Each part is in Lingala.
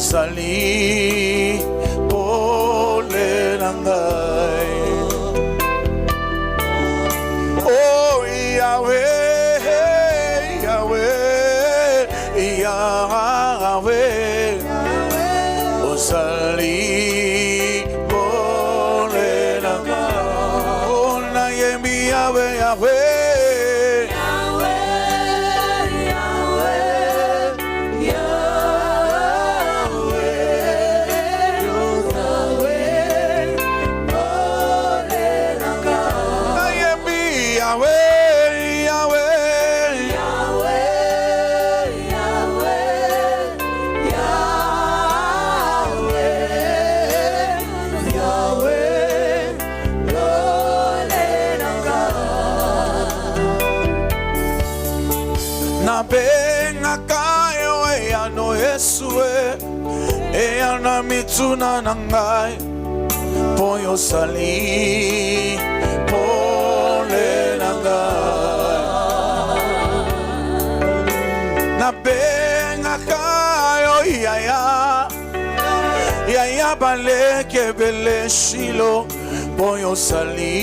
Ozali pole nangai. Oh Yahweh, Yahweh, Yahweh, Ozali pole nangai. Oh Nayemi Yahweh, Yahweh. Eana mituna nangai poyo sali pole nangai na benga kayo yaya bale kebele shilo poyo sali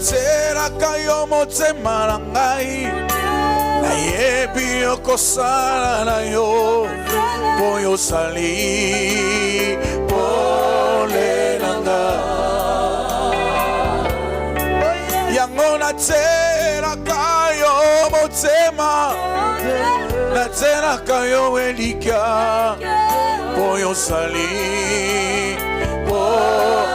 Tera kayo mo te marangai na yebi o kosara na yo poyo sali pole nanga yangona tera kayo mo te ma na tera kayo elika poyo sali pole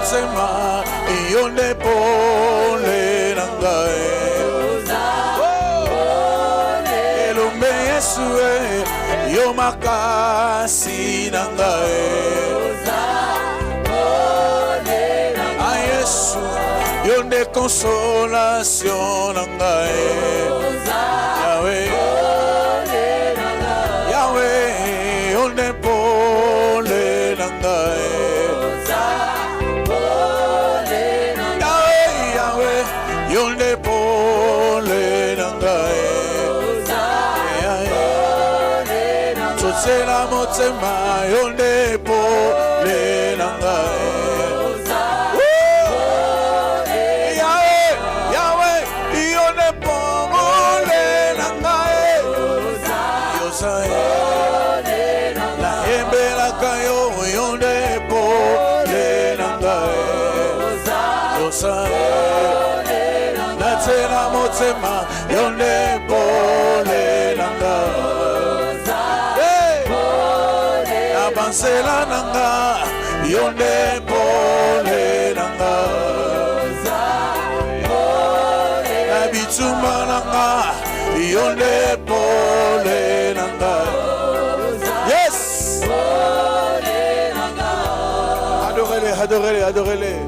Sema yonde pole nangai elombe Yesu yo makasi nangai a Yesu yonde consolation nangai Yahweh Yahweh yonde pole nangai yonde pole nangai Totsela motema yonde pole nangai Yahweh yonde pole nangai Yosaye la embela kayo yonde pole nangai Yosaye Tera motema yonde pole nanga Abansela nanga yonde pole nanga Tumananga, yonde pole nanga. Yes. Adorez-les, adorez-les, adorez-les.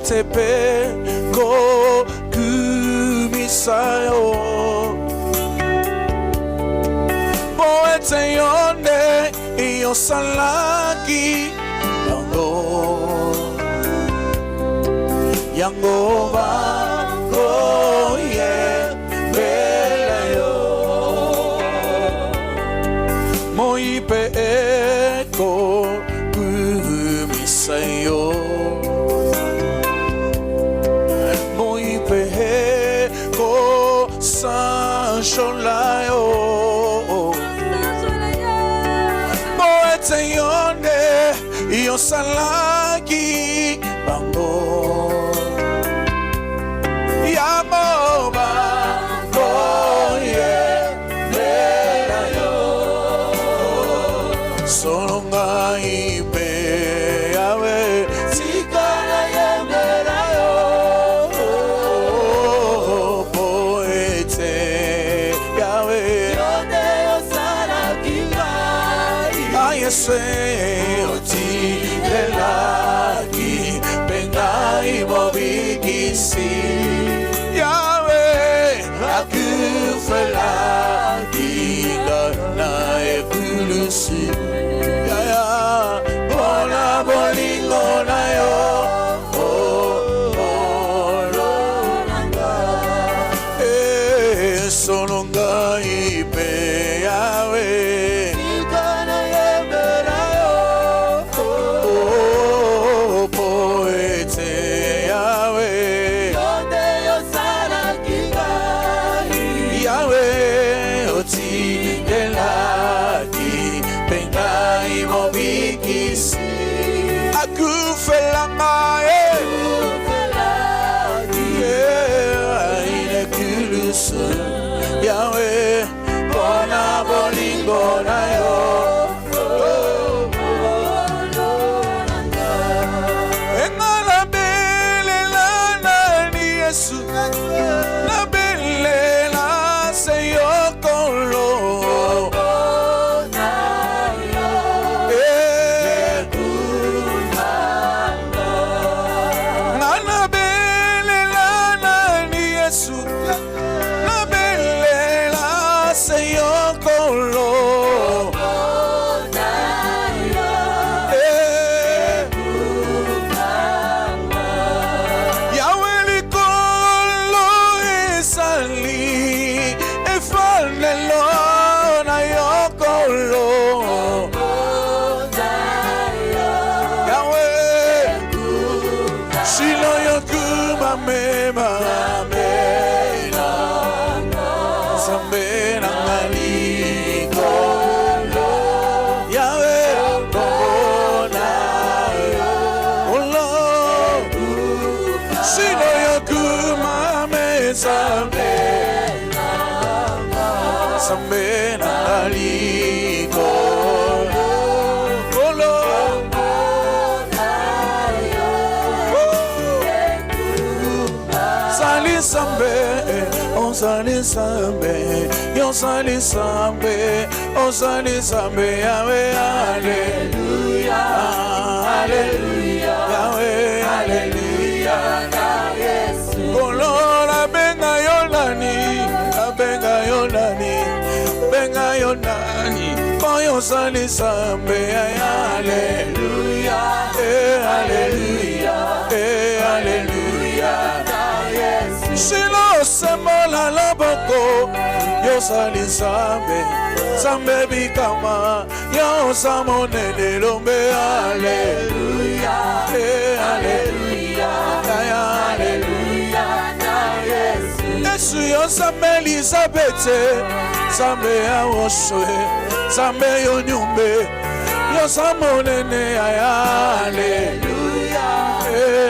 Tepe ko kumisayo Poete yonde iyo salaki Yango bako ye belayo Moipe eko kumisayo Sholayo Poete yonde iyo salaki bango Yamo bango ye belayo Songa ipe yawe Sikana ye belayo Oti delaki bengai mobigisi Yahweh akufelaki na ekulusi ya bona bolingo na yo sononga ipe Yahweh Yahweh, bona bolingo na yo. Engala bele la na ni Yesu, na bele la se yo kolo. Na bele la na ni Yesu. Osali sambe, osali sambe, Yahweh, hallelujah, hallelujah, Yahweh, hallelujah, Kolora benga yonani, benga yonani, boy osali sambe, hallelujah, hallelujah, hallelujah, Shilo semola laboko. Yosali Nzambe, Nzambe bikama, Yosamonene lombe, Hallelujah, Hallelujah, Hallelujah, Yesu Yosame Elizabeth, Nzambe awoshwe, Nzambe yonyumbe, Yosamonene, Hallelujah,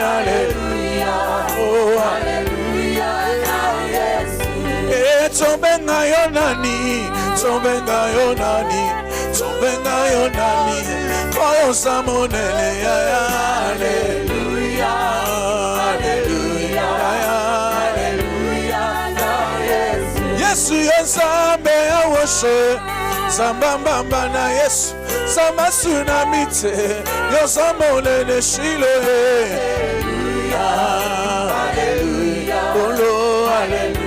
Hallelujah, oh Hallelujah, Tobenga yonani, Tobenga yonani, Tobenga yonani, oh Samonene, Hallelujah, Hallelujah, Hallelujah, Yesu Yonzambe awoshe, Zambamba na Yesu, Zamba tsunamite, Yosamonene shilo, Hallelujah, oh Lord, Hallelujah.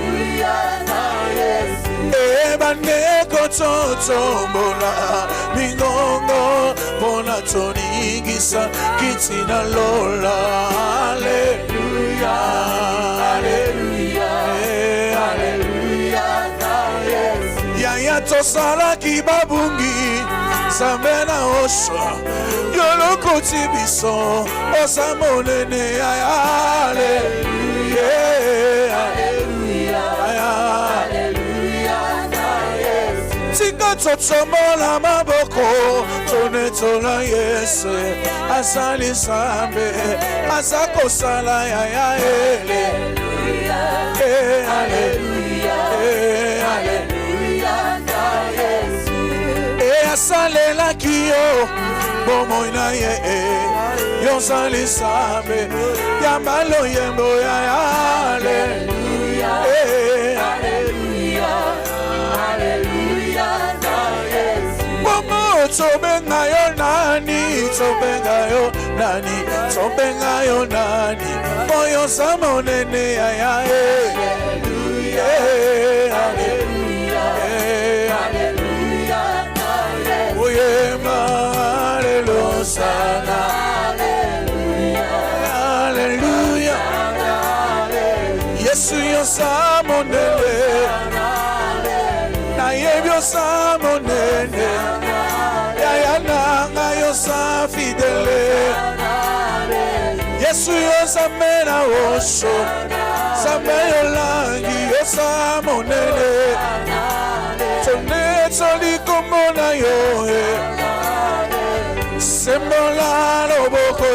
Neko totombola mingongo bona tonigisa kitina lola, Hallelujah, Hallelujah, Hallelujah. Yaya tosala kibabungi Zambena osha yoloko tibiso osamonene, Hallelujah, Tika totsomola maboko, tonetola Yesu, asali Nzambe, asako sala ya Hallelujah, Hallelujah, asalela kiyo, bomoina ye, yosali Nzambe, yambalo yembo ya Hallelujah, Tobenga yonani, Tobenga yonani, Tobenga yonani, Moyo Samonene, Hallelujah, Hallelujah, Hallelujah, Oyema, Hallelujah, Hallelujah, Yesu Yosamonene, na yebyo Samonene, Yana yosa fidele, Yesu yosamena osho, Sameyo langi yosamonene, Tone toli komona yohe, Sembola loboko,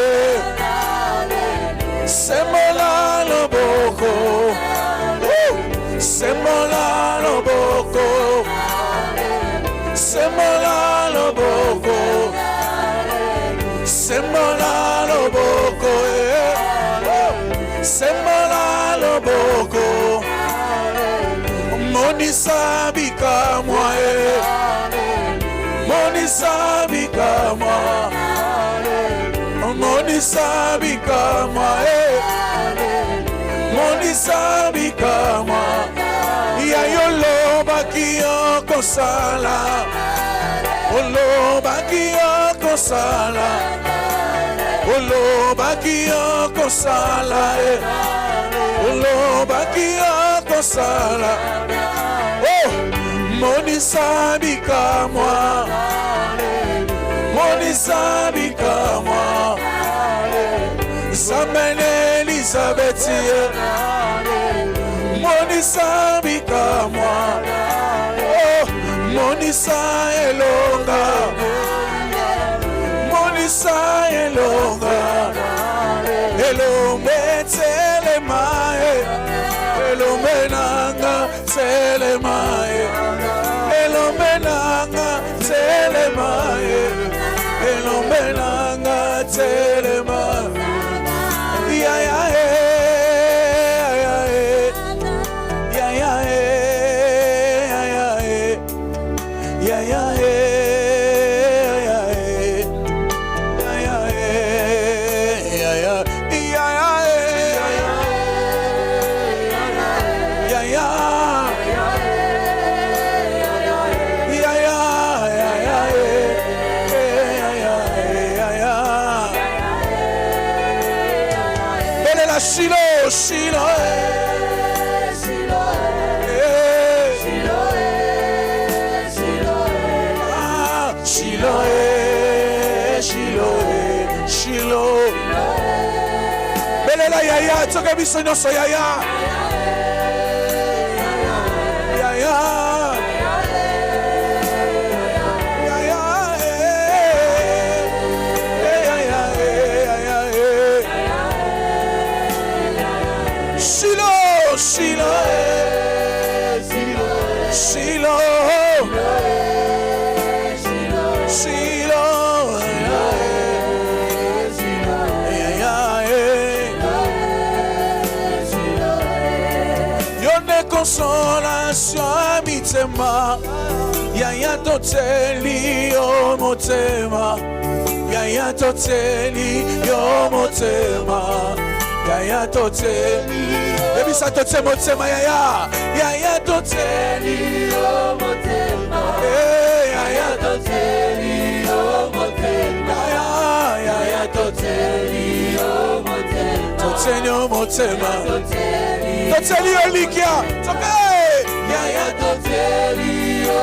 Sembola loboko, Sembola loboko, Sembola loboko, Sembola loboko, Sembola loboko, Monisa bikamwa, Monisa bikamwa, Monisa bikamwa, Monisa bikamwa, ya yolo bakio kosala. Olo bakio kosala, Olo bakio kosala, Olo bakio kosala. Oh, Monisa bikamwa, Monisa bikamwa, Zamene Elizabeth, Monisa bikamwa. Monisa elonga, Monisa elonga, elombe telemae, elombe nanga telemae, elombe nanga telemae, elombe nanga telemae, ya ya Shiloh, Shiloh, Shiloh, Shiloh, Shiloh, Shiloh, Shiloh. Belela yaya, toke biso nyonso yaya. Yaya. Shiloh, Shiloh, Shiloh, Shiloh, Yone consolation mitema, yaya toteli yo motema, yaya toteli yo motema. Yaya toteli, baby sa toteli motema yaya, yaya toteli yo motema, yaya toteli yo motema, yaya toteli yo motema, toteli yo motema, toteli yo likia, yaya toteli yo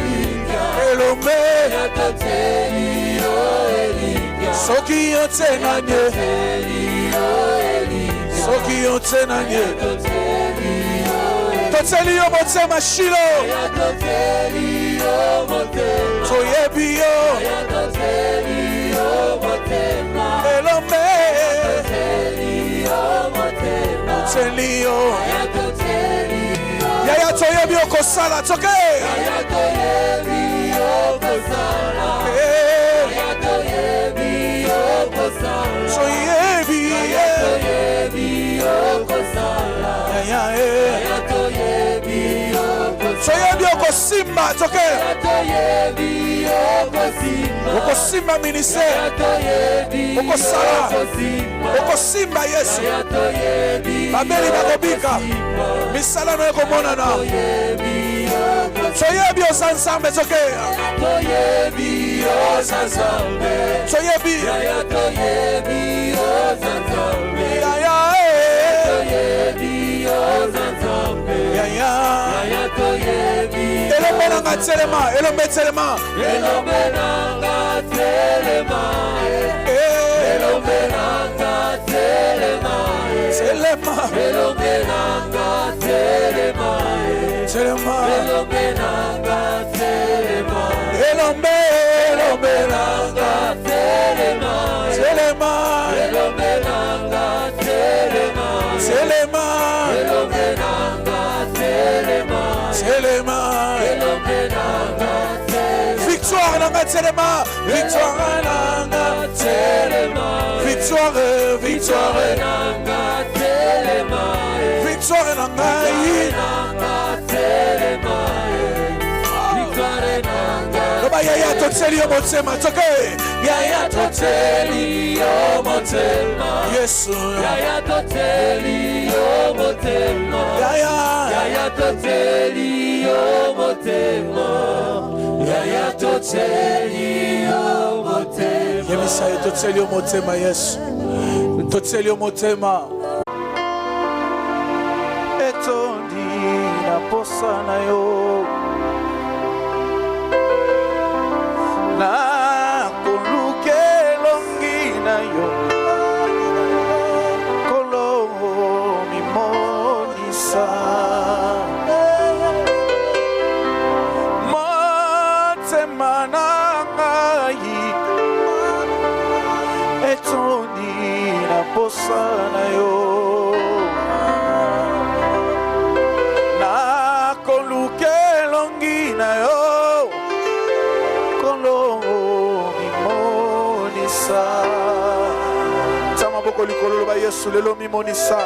likia, elome, yaya toteli yo likia, soki yo tenanye. Soki yo tenanye, toteli yo motema Shiloh, toyebi yo, elome, toteli yo, yaya toyebi yo kosala, toke, yaya toyebi yo kosala, yaya toyebi yo kosala, toyebi Simba, toke. Oko Simba ministère. Oko Sara. Oko Simba Yesu. Babeli bakobika. Misala no eko monana. Toyebi osansambe, toke. Toyebi osansambe. Toyebi. Toyebi osansambe. Elombe nanga telema, elombe telema, elombe nanga telema, elombe nanga telema, telema, elombe nanga telema, telema, elombe nanga telema, elombe, elombe nanga telema, telema, elombe nanga telema, telema, elombe nanga telema, telema, elombe nanga telema, victoire nanga telema, victoire nanga telema, victoire, victoire nanga telema, victoire nanga telema, victoire nanga. Loba yaya toteli yo motema, toke. Yaya toteli yo motema, Yesu. Yaya toteli yo motema, yaya toteli yo motema, yaya toteli yo motema. Yemisa toteli yo motema, Yesu. Toteli yo motema. Etondi na posa na yo, na koluke longi na yo, kolo mimonisa, motema na ngai, etondi na posa na yo, na koluke longi na yo. Tamaboko likolo ba Yesu lelo mimonisa,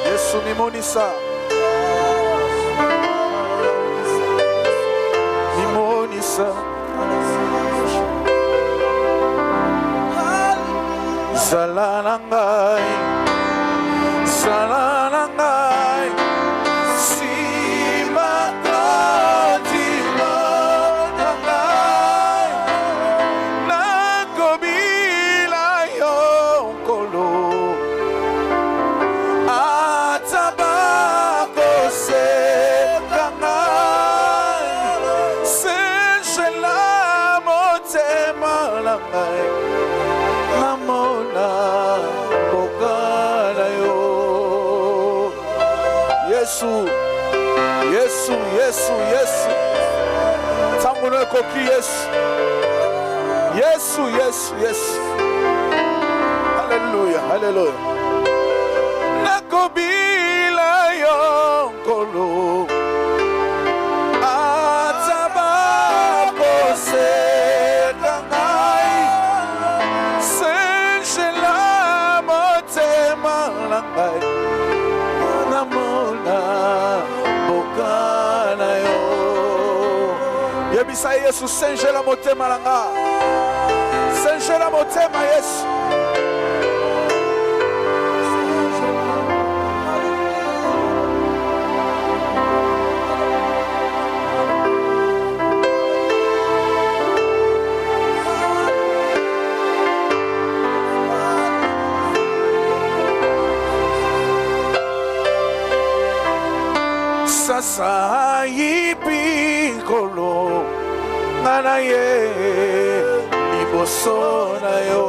Yesu mimonisa, mimonisa, zala ngai, zala ngai, sima Yesu. Tangu no koki Yesu. Yesu, Yesu, Yesu. Hallelujah, hallelujah. Nakobila yonkolo. Atabako sekangai. Senshela motema langai. Namona bokana yo. Yebisa Yesu senshela motema langai. Senshela motema Yesu. Sasa ipikolo ngana ye liboso na yo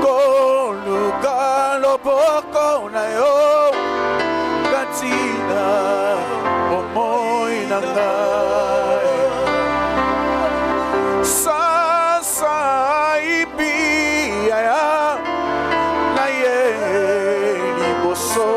koluka loboko na yo katina omoi na ngai sasa ipia na ye liboso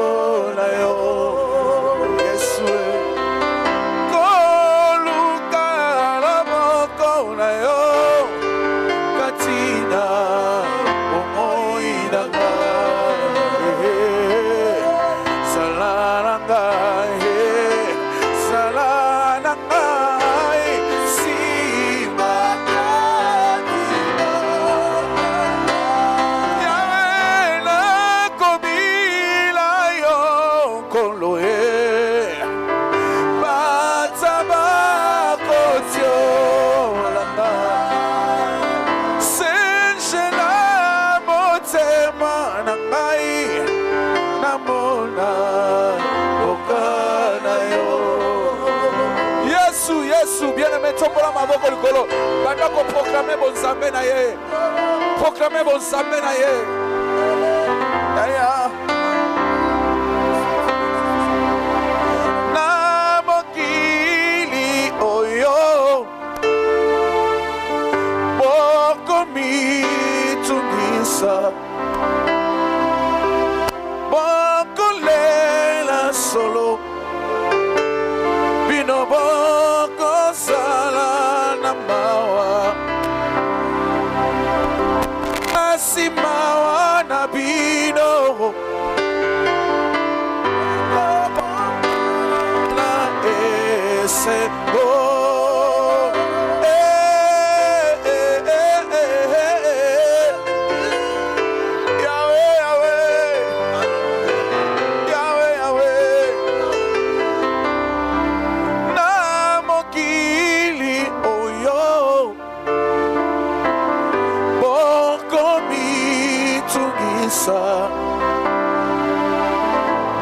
tombola maboko likolo banda ko proclamer bon nzambe na ye proclamer bon nzambe na ye aya na mokili oyo bokomi tungisa bokolela solo bino boko sala na mawa asimawa na bino na esego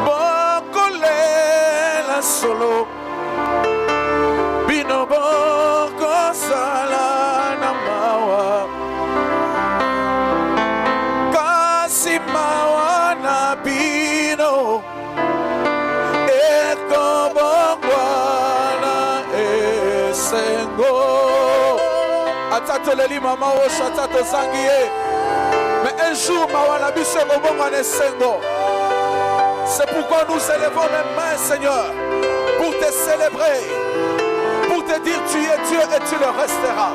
bokolela solo bino boko sala na mawa kasi mawa na bino ekobongwana esengo atatoleli mama osho atatozangi ye. Mais un jour, c'est pourquoi nous élevons les mains, Seigneur, pour te célébrer, pour te dire tu es Dieu et tu le resteras.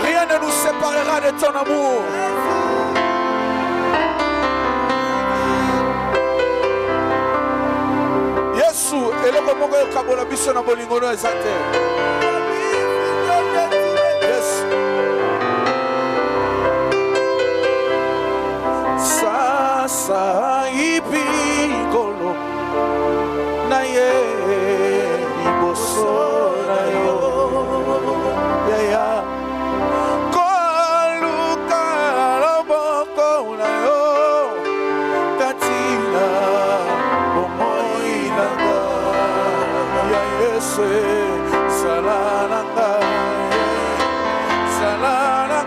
Rien ne nous séparera de ton amour. Yesu, eloko moko yokabola biso na bolingo no ezate. Sasa ipikolo na ye liboso na yo ya koluka loboko na yo katina bomoi na ya Yesu salana salana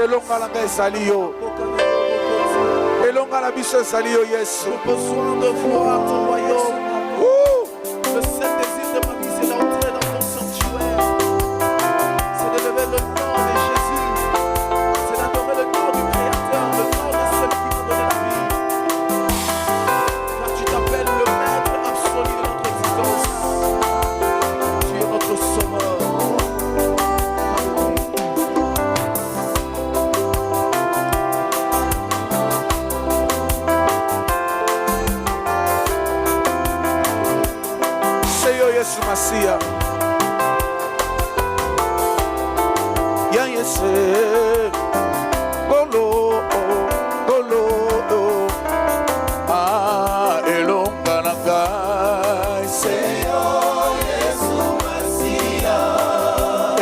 elonga na ngai ezali yo. Elonga na biso ezali yo Yesu. J'ai besoin de voir ton royaume. Le seul désir de ma vie, c'est d'entrer dans ton sanctuaire. C'est d'élever le nom de Jésus. C'est d'adorer le nom du Créateur, le nom de celui qui m'a donné la vie. Car tu t'appelles le maître absolu de notre existence. Tu es notre sauveur. Yesu Masia Ya Yesu Golo Golo Ah elonga na ngai Seyo Yesu Masia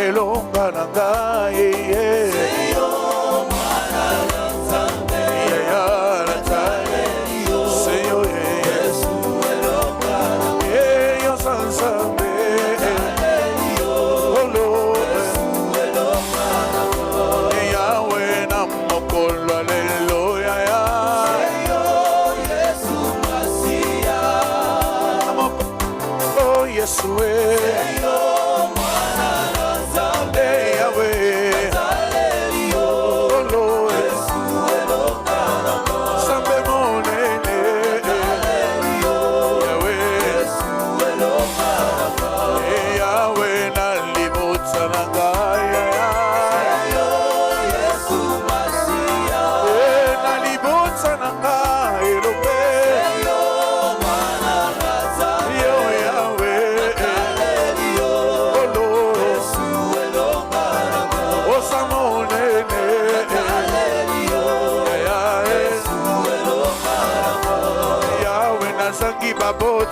Elonga na ngai Seyo Mwana na Nzambe Ya na Nzambe Seyo Yesu elonga na ngai Yo Sansambe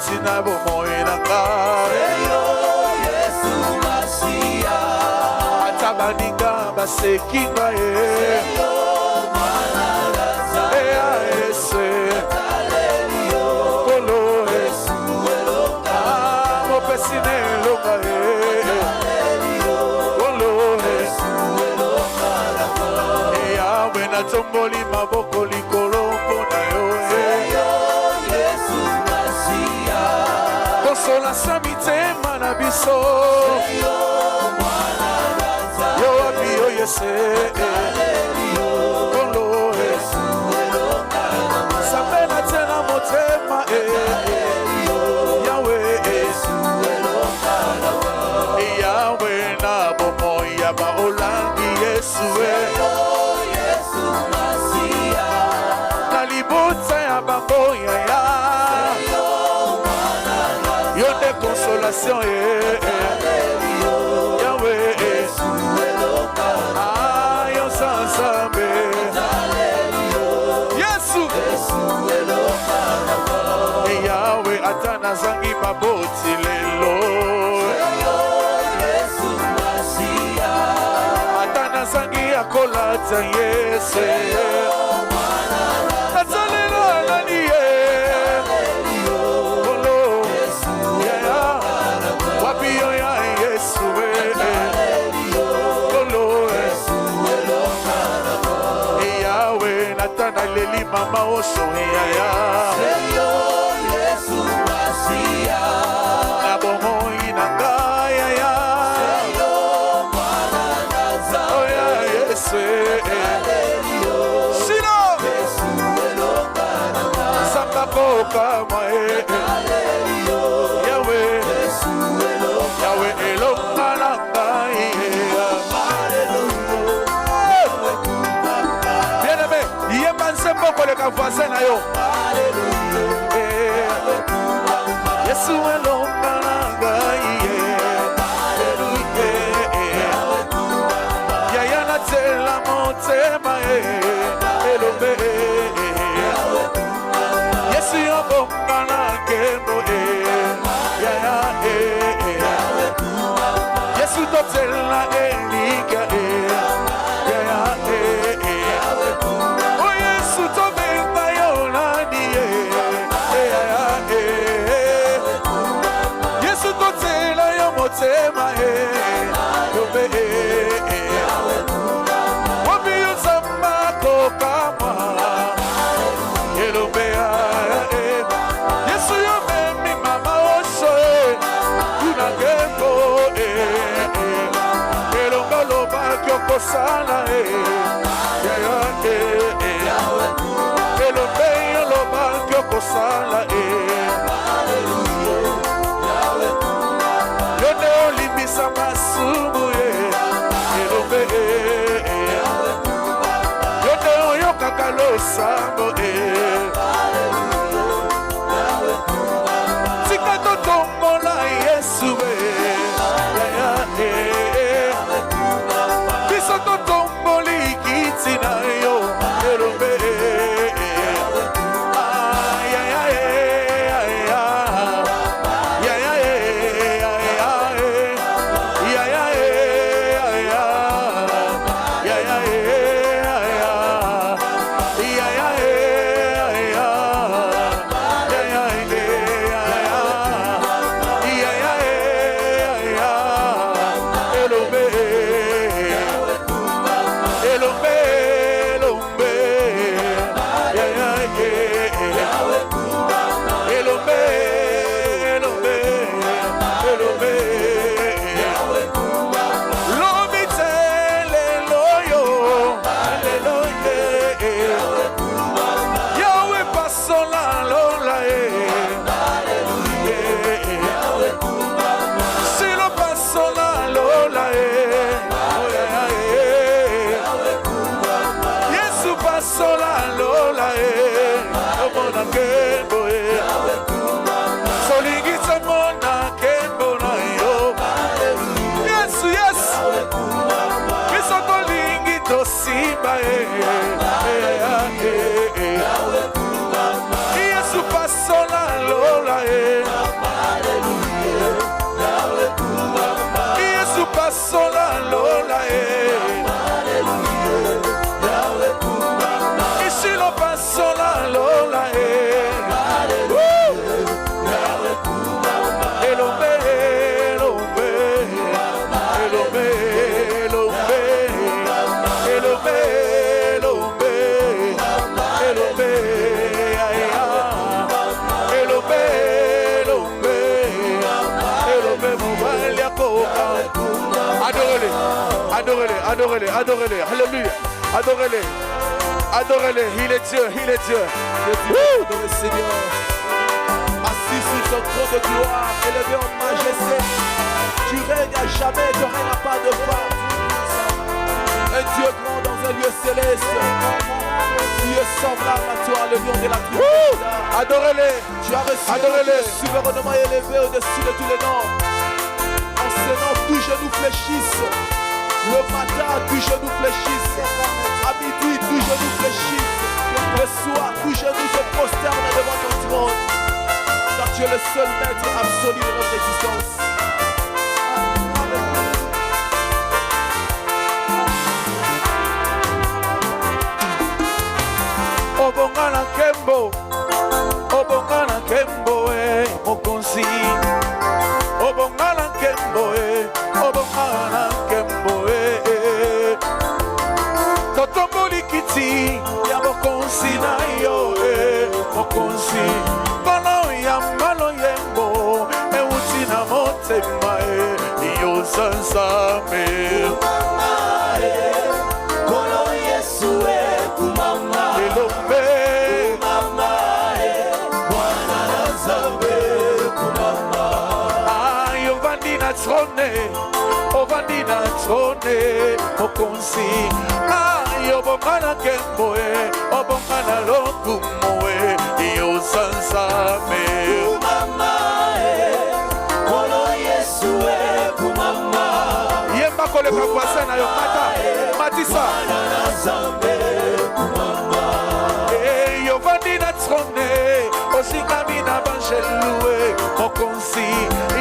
Sina bomoina Seyo Yesu Masia Atabaninga basekinga Seyo Mwana Nzambe Ese Atalelio Kolo Yesu elonga Mopesine elonga Atalelio Kolo Yesu elonga Yahweh na tomboli maboko likolo mpona yo Seyo Yesu Consolation mitema na biso Seyo Mwana Nzambe Yo wapi yo Yese Kolo Yesu elonga Nzambe na tena motema Yahweh Yesu elonga Yahweh na bomoi ya baolangi Yesu Seyo Yesu Masia Na libota ya baboya ya Consolation Yahweh Ah yo Sansambe Yesu Yahweh atana zangi baboti lelo atana zangi akolata Yesu Atsalelo nani Leli mama oso ya Seyo Yesu Masia Abomo inanga ya Seyo Mwana Nzambe Oh ya Yesu Sino Yesu elonga Samba koka mae Yahweh Yesu elonga Yahweh elonga nanga Mboko le ka voisin na yo Yesu elonga na ngai Yaya na tela motema Elombe Yesu yobonga na nkembo Yaya Yesu totela elika Yaya Yesu totela yo motema yo be Wabi yo okosala elobe olobaki okosala yone olimbisa masumu elobe yone oyokaka losambo tika totombola Yesu biso totomboli kiti na yo elobe Yesu pasola lola Yesu pasola lola Ishilo pasola lola Elombe elombe elombe elombe Adorez-les, adorez-les, alléluia, adorez-les, adorez-les, il est Dieu, il est Dieu. Adorez le Seigneur, assis sur son trône de gloire, élevé en majesté, tu règnes à jamais, ton règne n'a pas de fin. Un Dieu grand dans un lieu céleste, Dieu semblable à toi, le lion de la tribu. Adorez-les, tu as reçu adorez-les, souverainement élevé au-dessus de tous les noms. En ce nom, tous genoux fléchissent. Le matin, tous genoux fléchissent. À midi, tous genoux fléchissent. Le soir, tous genoux se prosternent devant ton trône. Car tu es le seul maître absolu de notre existence. Obongana Kembo, Mokonsi. Obongana Kembo, Totomboli kiti, ya Mokonsi na yo, Mokonsi. Balo ya malo yembo, euti na motema, yo sansame. Kono Yesu kumama, elombe, kumama, Bwana Nzambe kumama. Ovandi na trone, Mokonsi. Obongana Kembo, Obongana Lokumo, yo sansame. Kumama, Kono Yesu kumama. Yemba koleka kwasana yo mata, matisa. Bwana Nzambe kumama. Ovandi na trone, osikami na banjelue, Mokonsi.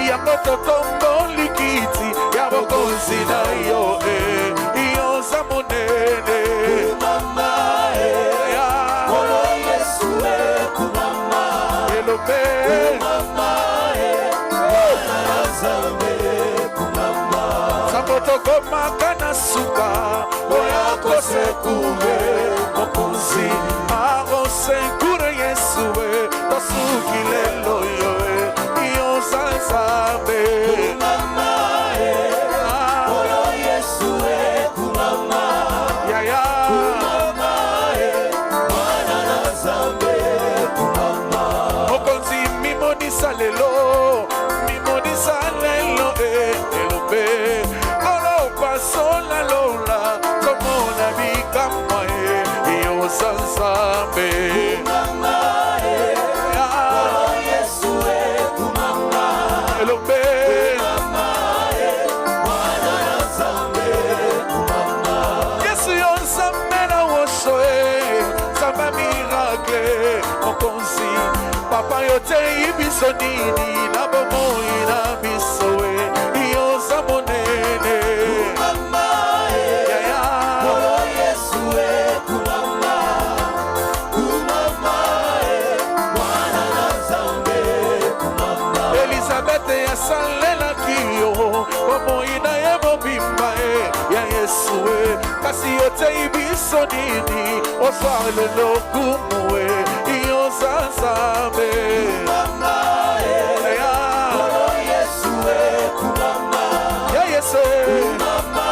Yango totomboli kiti, ya Mokonsi na yo, yo zamonene. Kumama, Kono Yesu kumama. Elobe, Kumama, Bwana Nzambe kumama. Samotoko makana suka, oya kosekure, Mokonsi. Aro senkure Yesue, tosuki lelo yo, yo sansabe. Kumama, Kono Yesu kumama. lelo mimonisa lelo elobe alo pasola lola tomona bikama yo sansambe kumama Yesu kumama elobe kumama wana sansambe kumama Yesu yo sambe na wosho samba miracle okonsi papa yo te ibiso nini na bomo ina biso yo samonene kumama ya Yesu kumama kumama wana sansambe kumama Elizabeth ya salela kiyo bomo ina yebo bimba ya Yesu kasi yo te ibiso nini oswale lokumwe iyo sansambe kumama ya Yesu kumama ya Yesu kumama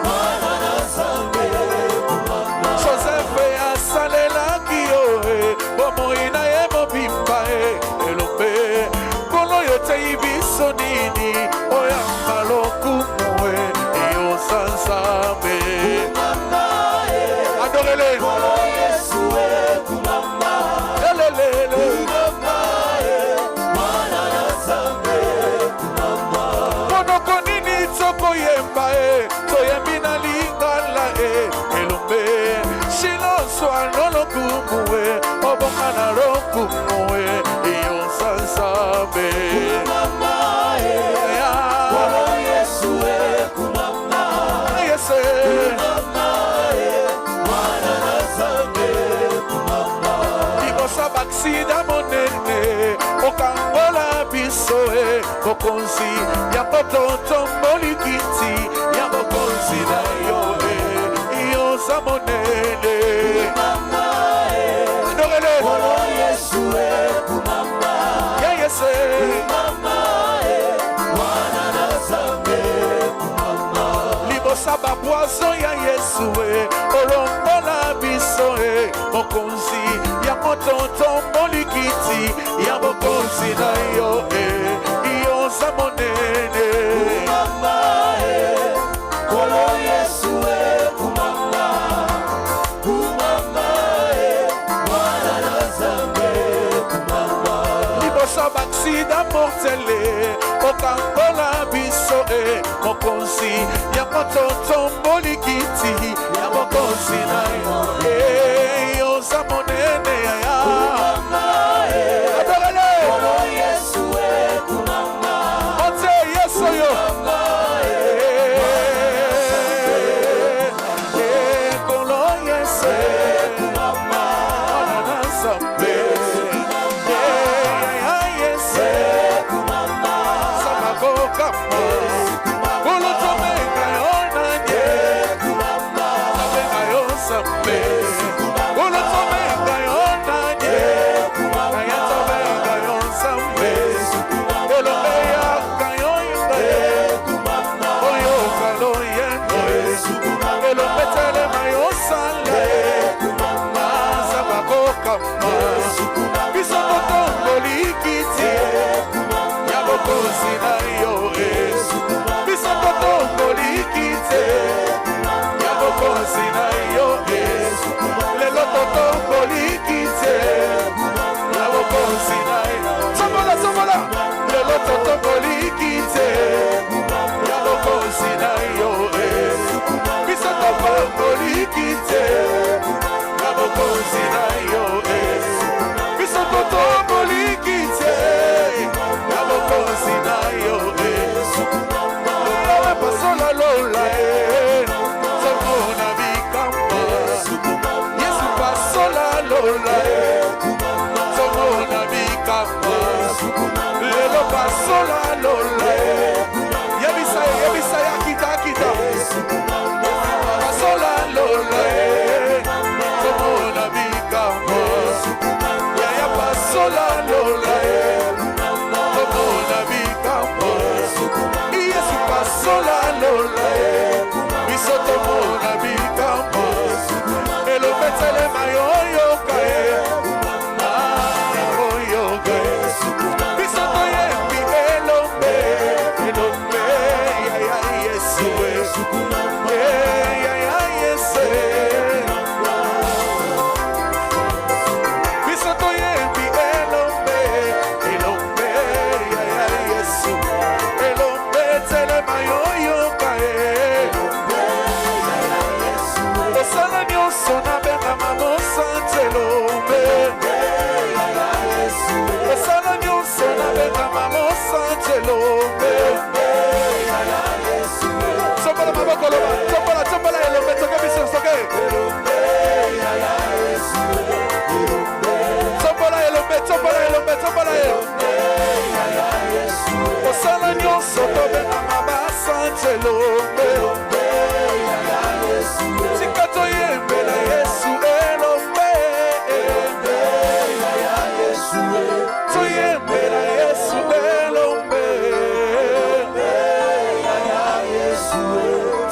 mwana sansambe kumama Joseph ya salela kiyo bomo ina yemo bimba elobe kolo yo te ibiso nini oyamba lokumwe iyo sansambe kumama adorele Yesu kumama lelele kumama mwana sansambe kumama monoko nini toko yemba toyembi na lingala elombe silonswa nolokumwe obongana lokumwe iyo sansambe kumama Yesu kumama Yesu kumama mwana sansambe kumama libosa baksida monene okangola biso bokonzi ya kototombolikiti ya bokonzi na yo iyo samonene kumama adorele Yesu kumama ya Yesu kumama mwana sansambe kumama libosa bapoison ya Yesu olongola biso bokonzi ya kototombolikiti ya bokonzi na yo iyo samonene kumama kolo Yesu kumama kumama mwana sansambe kumama libosa baksida mortele okangola biso mokonzi ya kototombolikiti ya bokonzi na yo iyo samonene ya kumama adorele Yesu kumama ote Yesu yo kolo Yesu kumama mwana sansambe ya Yesu kumama samakoka ulutomeka yonanye kumama sabenga yo sambe ulutomeka yonanye ayatobenga yo sambe elomeya kayoyimbe oyo kaloyenge elopetele mayo sale sabakokama bisokotombolikiti ya bokonzi na yo bisokotombolikiti ya bokonzi na yo lelo totombolikiti ya bokonzi na yo somola lelo totombolikiti ya bokonzi na yo bisokotombolikiti ya bokonzi na yo bisokotombolikiti ya bokonzi na yo lola pasola lola tomona bikamba Yesu pasola lola tomona bikamba lelo pasola lola yebisa ya kita pasola lola tomona bikamba ya pasola lola tomona bikamba Yesu pasola lola biso tomona bikamba elopetele mayoyoka oyoka biso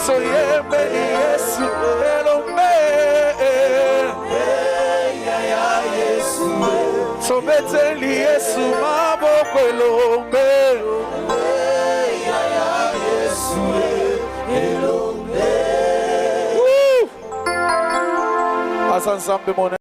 Soyembeli Yesu elombe Sobeteli Yesu maboko elombe Asa ensemble mon